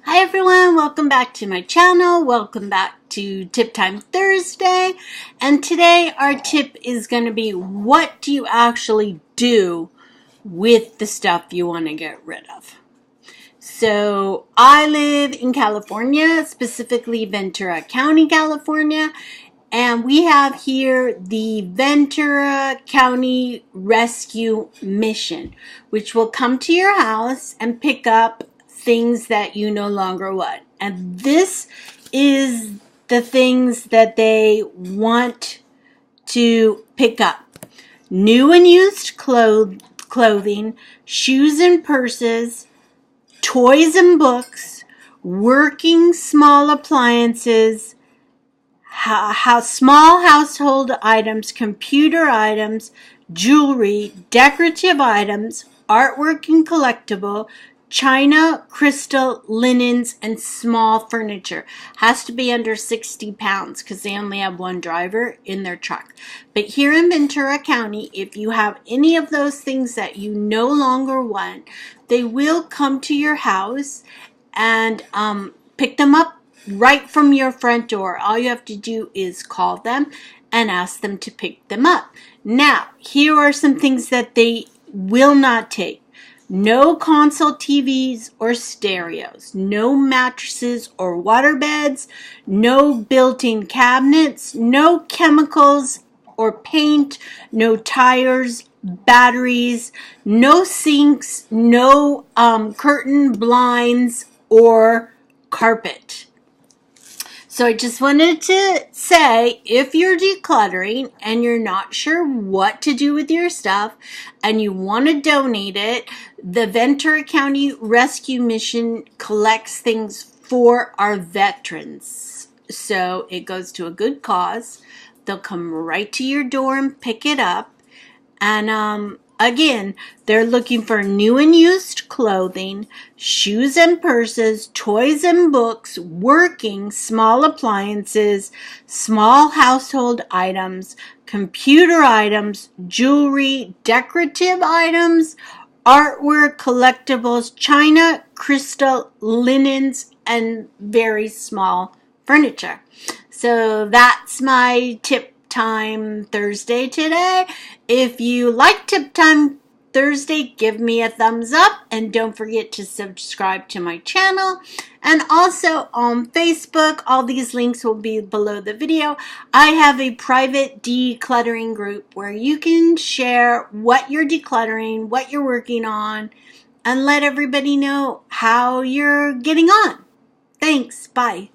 Hi everyone, welcome back to my channel. Welcome back to Tip Time Thursday. And today our tip is going to be, what do you actually do with the stuff you want to get rid of? So I live in California, specifically Ventura County, California. And we have here the Ventura County Rescue Mission, which will come to your house and pick up things that you no longer want. And this is the things that they want to pick up: new and used clothing, shoes and purses, toys and books, working small appliances, small household items, computer items, jewelry, decorative items, artwork and collectible, china, crystal, linens, and small furniture. Has to be under 60 pounds because they only have one driver in their truck. But here in Ventura County, if you have any of those things that you no longer want, they will come to your house and pick them up right from your front door. All you have to do is call them and ask them to pick them up. Now, here are some things that they will not take. No console TVs or stereos, no mattresses or water beds, no built-in cabinets, no chemicals or paint, no tires, batteries, no sinks, no curtain blinds or carpet. So I just wanted to say, if you're decluttering and you're not sure what to do with your stuff and you want to donate it, the Ventura County Rescue Mission collects things for our veterans. So it goes to a good cause. They'll come right to your door and pick it up. And again, they're looking for new and used clothing, shoes and purses, toys and books, working small appliances, small household items, computer items, jewelry, decorative items, artwork, collectibles, china, crystal, linens, and very small furniture. So that's my Tip Time Thursday today. If you like Tip Time Thursday, give me a thumbs up and don't forget to subscribe to my channel. And also on Facebook, all these links will be below the video. I have a private decluttering group where you can share what you're decluttering, what you're working on, and let everybody know how you're getting on. Thanks. Bye.